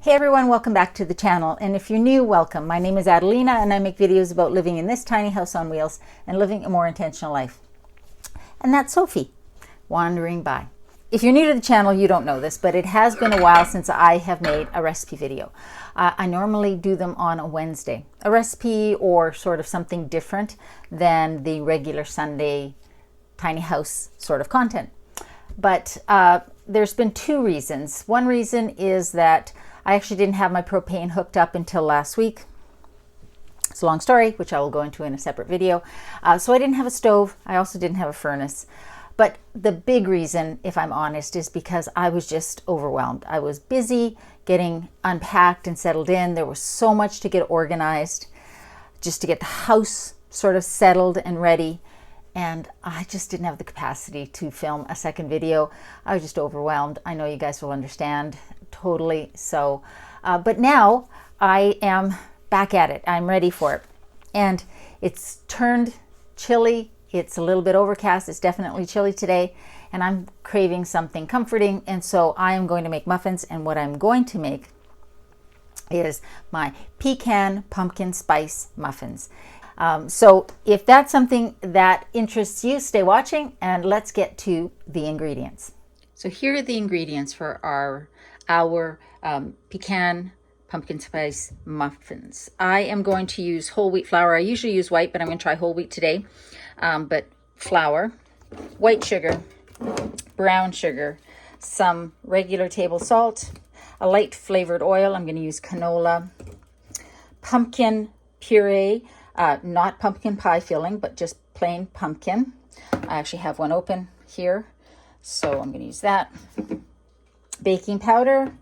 Hey everyone, welcome back to the channel, and if you're new, welcome. My name is Adelina and I make videos about living in this tiny house on wheels and living a more intentional life. And that's Sophie, wandering by. If you're new to the channel, you don't know this, but it has been a while since I have made a recipe video. I normally do them on a Wednesday, a recipe or sort of something different than the regular Sunday tiny house sort of content. But there's been two reasons. One reason is that I actually didn't have my propane hooked up until last week. It's a long story, which I will go into in a separate video. So I didn't have a stove. I also didn't have a furnace. But the big reason, if I'm honest, is because I was just overwhelmed. I was busy getting unpacked and settled in. There was so much to get organized, just to get the house sort of settled and ready. And I just didn't have the capacity to film a second video. I was just overwhelmed. I know you guys will understand totally. So, but now I am back at it. I'm ready for it. And it's turned chilly. It's a little bit overcast. It's definitely chilly today. And I'm craving something comforting. And so I am going to make muffins. And what I'm going to make is my Pecan Pumpkin Spice Muffins. So if that's something that interests you, stay watching and let's get to the ingredients. So here are the ingredients for our Pecan Pumpkin Spice Muffins. I am going to use whole wheat flour. I usually use white, but I'm going to try whole wheat today. But flour, white sugar, brown sugar, some regular table salt, a light flavored oil. I'm going to use canola, pumpkin puree. Not pumpkin pie filling, but just plain pumpkin. I actually have one open here, so I'm going to use that. Baking powder,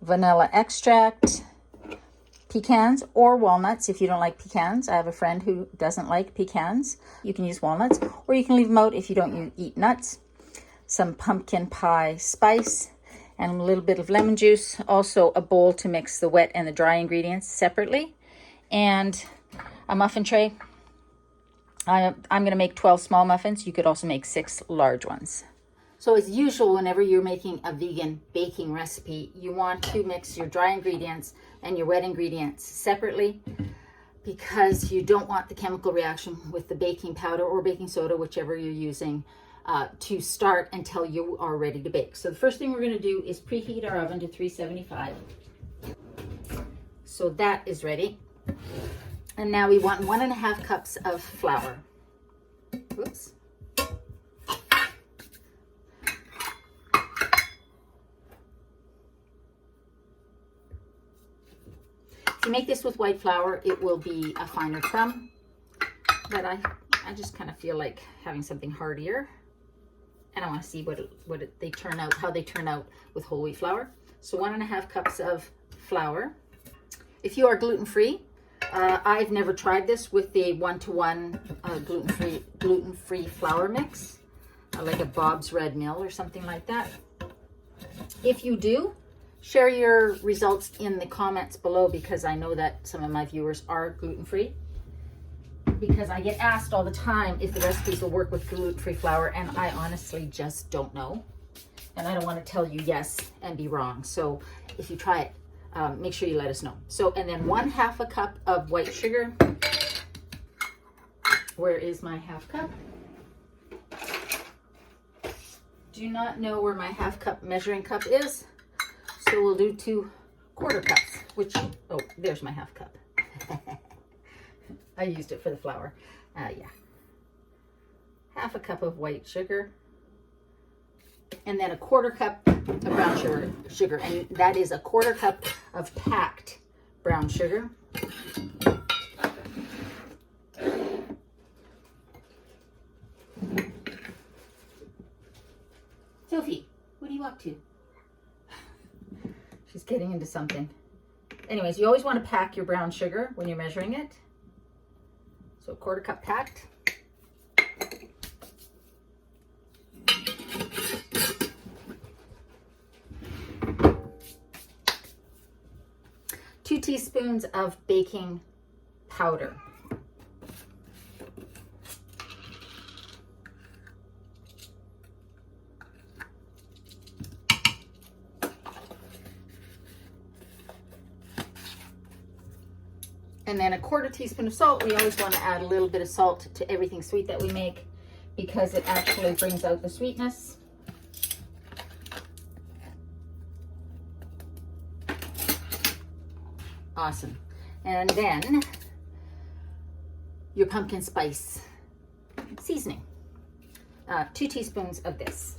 vanilla extract, pecans or walnuts if you don't like pecans. I have a friend who doesn't like pecans. You can use walnuts, or you can leave them out if you don't eat nuts. Some pumpkin pie spice, and a little bit of lemon juice. Also a bowl to mix the wet and the dry ingredients separately. And a muffin tray. I'm going to make 12 small muffins. You could also make 6 large ones. So as usual, whenever you're making a vegan baking recipe, you want to mix your dry ingredients and your wet ingredients separately, because you don't want the chemical reaction with the baking powder or baking soda, whichever you're using, to start until you are ready to bake. So the first thing we're going to do is preheat our oven to 375. So that is ready. And now we want 1.5 cups of flour. Oops. If you make this with white flour, it will be a finer crumb. But I just kind of feel like having something heartier. And I want to see how they turn out with whole wheat flour. So 1.5 cups of flour. If you are gluten-free, I've never tried this with the 1-to-1 gluten-free flour mix, like a Bob's Red Mill or something like that. If you do, share your results in the comments below, because I know that some of my viewers are gluten-free. Because I get asked all the time if the recipes will work with gluten-free flour, and I honestly just don't know. And I don't want to tell you yes and be wrong. So if you try it, make sure you let us know. So, and then 1/2 cup of white sugar. Where is my 1/2 cup? Do not know where my 1/2 cup measuring cup is. So we'll do 2 1/4 cups, oh, there's my 1/2 cup. I used it for the flour. Yeah. 1/2 cup of white sugar. And then 1/4 cup of brown sugar, and that is 1/4 cup of packed brown sugar. Sophie, what are you up to? She's getting into something. Anyways, you always want to pack your brown sugar when you're measuring it. So 1/4 cup packed. Two teaspoons of baking powder. And then a 1/4 teaspoon of salt. We always want to add a little bit of salt to everything sweet that we make because it actually brings out the sweetness. Awesome. And then your pumpkin spice seasoning. 2 teaspoons of this.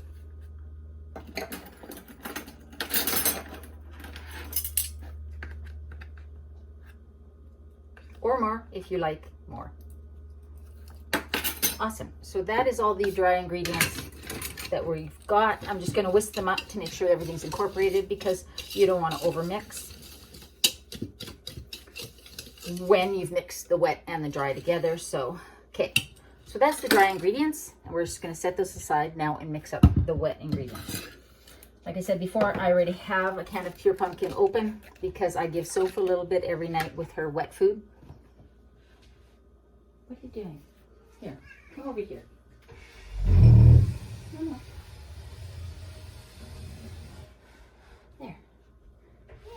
Or more if you like more. Awesome. So that is all the dry ingredients that we've got. I'm just going to whisk them up to make sure everything's incorporated because you don't want to overmix when you've mixed the wet and the dry together. So, okay. So that's the dry ingredients, and we're just going to set those aside now and mix up the wet ingredients. Like I said before, I already have a can of pure pumpkin open because I give Soph a little bit every night with her wet food. What are you doing? Here, come over here. No.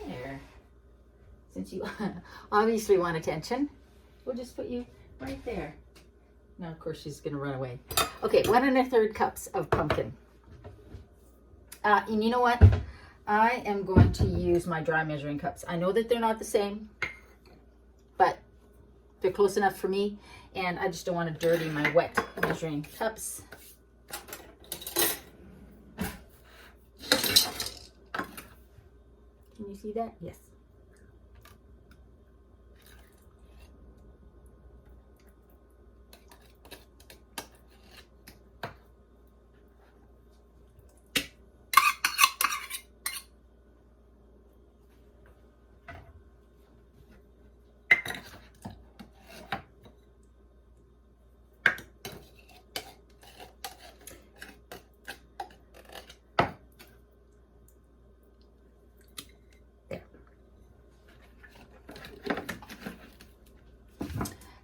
There. Since you obviously want attention, we'll just put you right there. Now, of course, she's going to run away. Okay, 1 1/3 cups of pumpkin. And you know what? I am going to use my dry measuring cups. I know that they're not the same, but they're close enough for me, and I just don't want to dirty my wet measuring cups. Can you see that? Yes.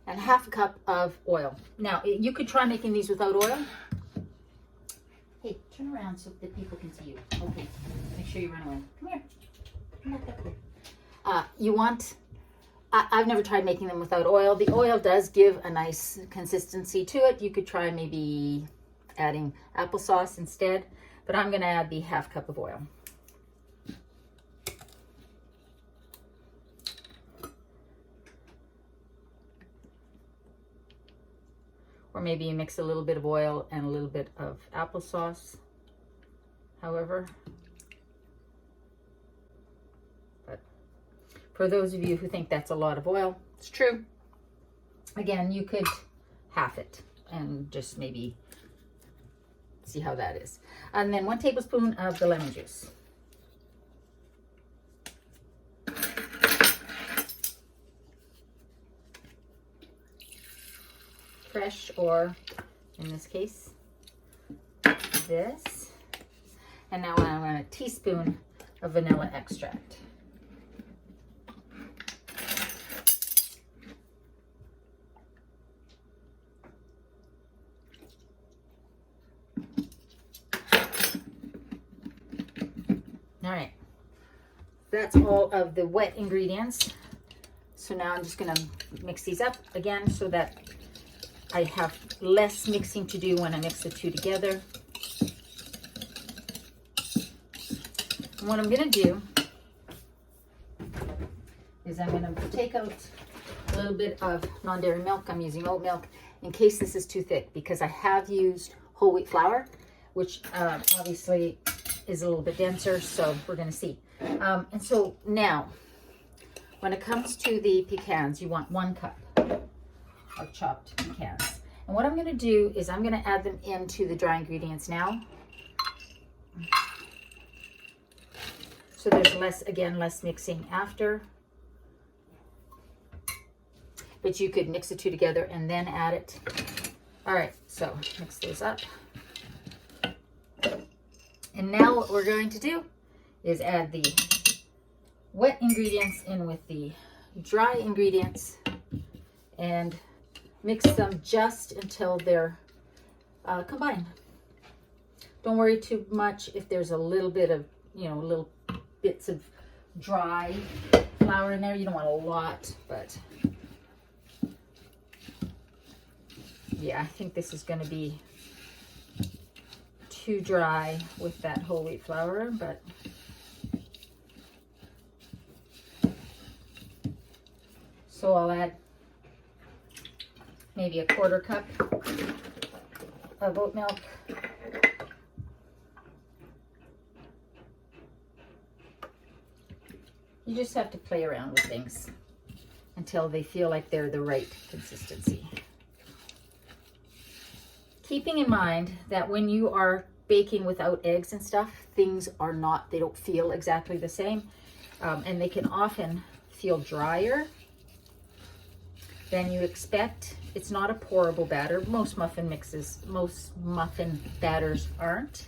And 1/2 cup of oil. Now, you could try making these without oil. Hey, turn around so that people can see you. Okay, make sure you run away. Come here. Come back up here. You want, I've never tried making them without oil. The oil does give a nice consistency to it. You could try maybe adding applesauce instead, but I'm going to add the 1/2 cup of oil. Or maybe you mix a little bit of oil and a little bit of applesauce. However, but for those of you who think that's a lot of oil, it's true. Again, you could half it and just maybe see how that is. And then 1 tablespoon of the lemon juice. Fresh, or in this case, this. And now I want a teaspoon of vanilla extract. All right, that's all of the wet ingredients. So now I'm just gonna mix these up again so that I have less mixing to do when I mix the two together. And what I'm going to do is I'm going to take out a little bit of non-dairy milk. I'm using oat milk in case this is too thick because I have used whole wheat flour, which obviously is a little bit denser, so we're going to see. And so now, when it comes to the pecans, you want 1 cup of chopped pecans. And what I'm going to do is I'm going to add them into the dry ingredients now. So there's less mixing after. But you could mix the two together and then add it. All right, so mix those up. And now what we're going to do is add the wet ingredients in with the dry ingredients and mix them just until they're combined. Don't worry too much if there's a little bit of, little bits of dry flour in there. You don't want a lot, but Yeah, I think this is going to be too dry with that whole wheat flour, but so I'll add maybe a 1/4 cup of oat milk. You just have to play around with things until they feel like they're the right consistency. Keeping in mind that when you are baking without eggs and stuff, things are not, they don't feel exactly the same. And they can often feel drier than you expect. It's not a pourable batter. Most muffin batters aren't.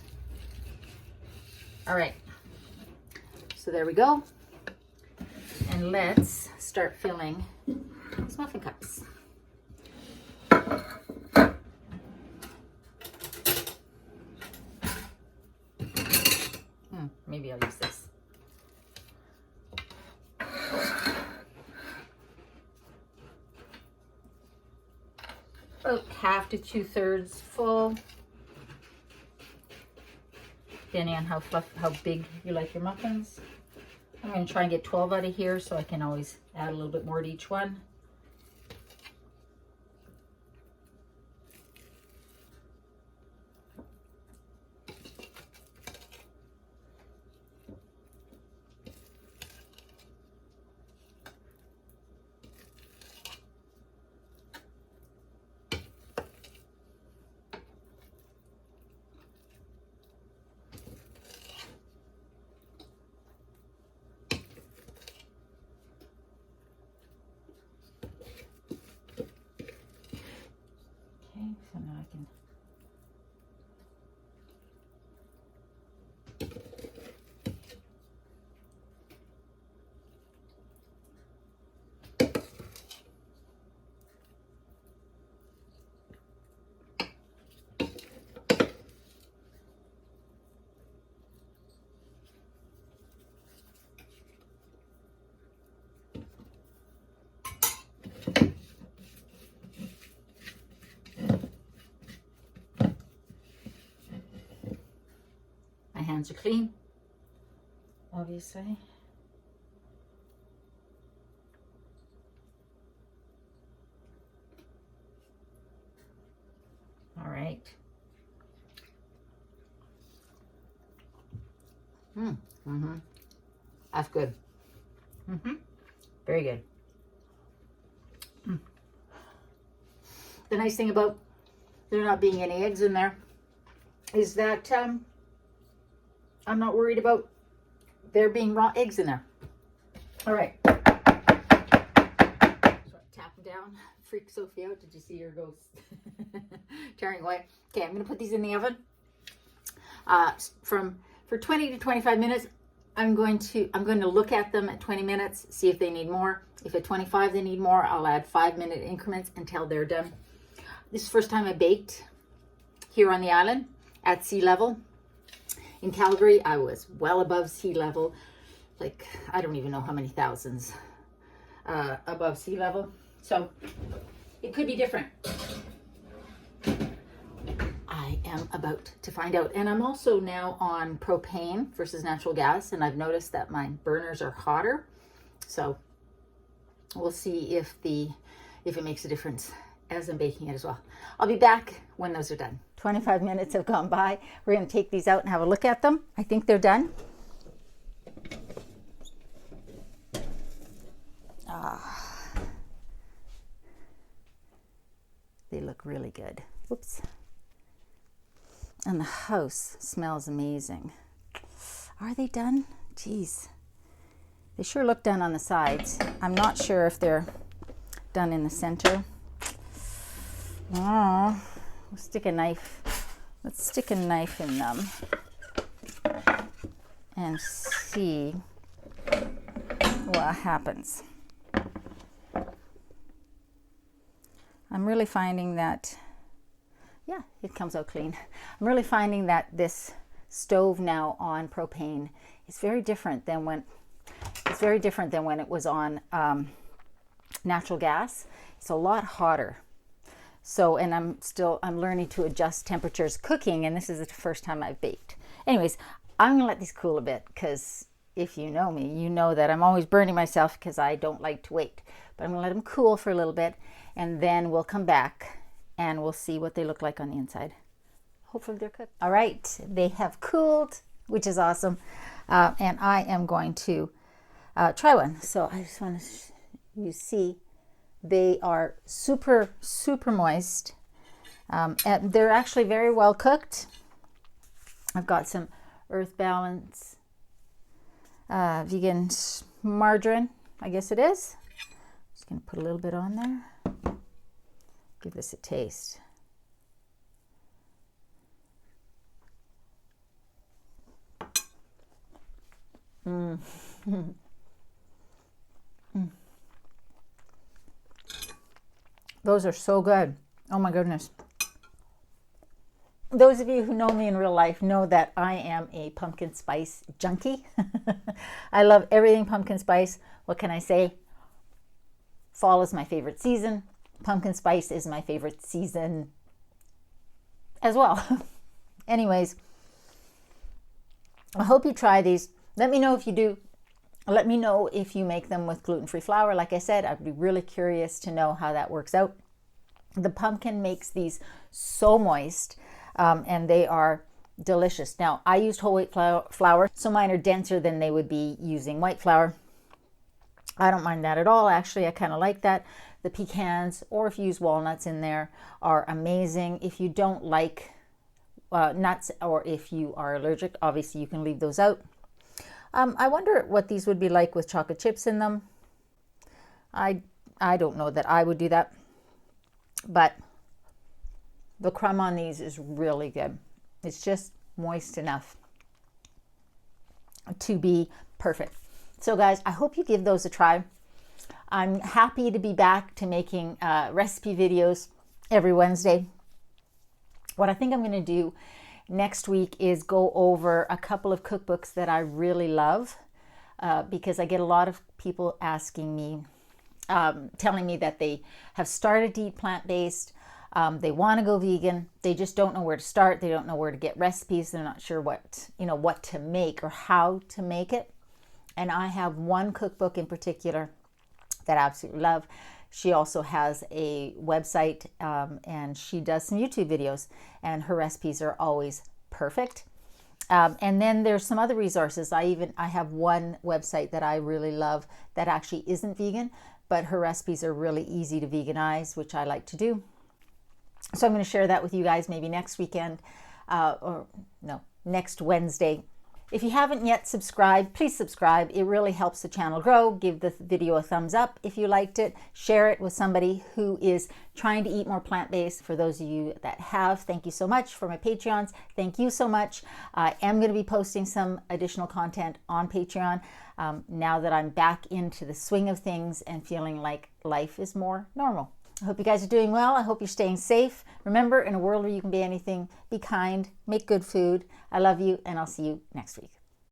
All right, so there we go. And let's start filling these muffin cups. Maybe I'll use this. About 1/2 to 2/3 full, depending on how big you like your muffins. I'm going to try and get 12 out of here so I can always add a little bit more to each one. So now I can my hands are clean, obviously. All right. That's good. Very good. The nice thing about there not being any eggs in there is that I'm not worried about there being raw eggs in there. All right. So tap them down. Freak Sophie out. Did you see her go tearing away? Okay, I'm going to put these in the oven for 20 to 25 minutes. I'm going to look at them at 20 minutes, see if they need more. If at 25 they need more, I'll add 5-minute increments until they're done. This is the first time I baked here on the island at sea level. In Calgary, I was well above sea level, like I don't even know how many thousands above sea level. So it could be different. I am about to find out. And I'm also now on propane versus natural gas, and I've noticed that my burners are hotter. So we'll see if it makes a difference as I'm baking it as well. I'll be back when those are done. 25 minutes have gone by. We're going to take these out and have a look at them. I think they're done. They look really good. Whoops. And the house smells amazing. Are they done? Jeez. They sure look done on the sides. I'm not sure if they're done in the center. Oh, let's stick a knife. Let's stick a knife in them and see what happens. I'm really finding that, yeah, it comes out clean. I'm really finding that this stove now on propane is very different than when it was on natural gas. It's a lot hotter. So, and I'm learning to adjust temperatures cooking, and this is the first time I've baked. Anyways, I'm gonna let these cool a bit, because if you know me, you know that I'm always burning myself because I don't like to wait. But I'm gonna let them cool for a little bit, and then we'll come back and we'll see what they look like on the inside. Hopefully they're cooked. All right, they have cooled, which is awesome. And I am going to try one. So I just want to, you see, they are super, super moist. And they're actually very well cooked. I've got some Earth Balance vegan margarine, I guess it is. Just gonna put a little bit on there. Give this a taste. Those are so good. Oh my goodness. Those of you who know me in real life know that I am a pumpkin spice junkie. I love everything pumpkin spice. What can I say? Fall is my favorite season. Pumpkin spice is my favorite season as well. Anyways, I hope you try these. Let me know if you do. Let me know if you make them with gluten-free flour. Like I said, I'd be really curious to know how that works out. The pumpkin makes these so moist, and they are delicious. Now, I used whole wheat flour, so mine are denser than they would be using white flour. I don't mind that at all. Actually, I kind of like that. The pecans, or if you use walnuts in there, are amazing. If you don't like nuts, or if you are allergic, obviously you can leave those out. I wonder what these would be like with chocolate chips in them. I don't know that I would do that, but the crumb on these is really good. It's just moist enough to be perfect. So guys, I hope you give those a try. I'm happy to be back to making recipe videos every Wednesday. What I think I'm going to do next week is go over a couple of cookbooks that I really love, because I get a lot of people asking me, telling me that they have started to eat plant-based, they want to go vegan, they just don't know where to start, they don't know where to get recipes, they're not sure what to make or how to make it. And I have one cookbook in particular that I absolutely love. She also has a website, and she does some YouTube videos, and her recipes are always perfect. And then there's some other resources. I have one website that I really love that actually isn't vegan, but her recipes are really easy to veganize, which I like to do. So I'm going to share that with you guys maybe next weekend, or no, next Wednesday. If you haven't yet subscribed, please subscribe. It really helps the channel grow. Give the video a thumbs up if you liked it. Share it with somebody who is trying to eat more plant-based. For those of you that have, thank you so much. For my Patreons, thank you so much. I am going to be posting some additional content on Patreon now that I'm back into the swing of things and feeling like life is more normal. I hope you guys are doing well. I hope you're staying safe. Remember, in a world where you can be anything, be kind, make good food. I love you, and I'll see you next week.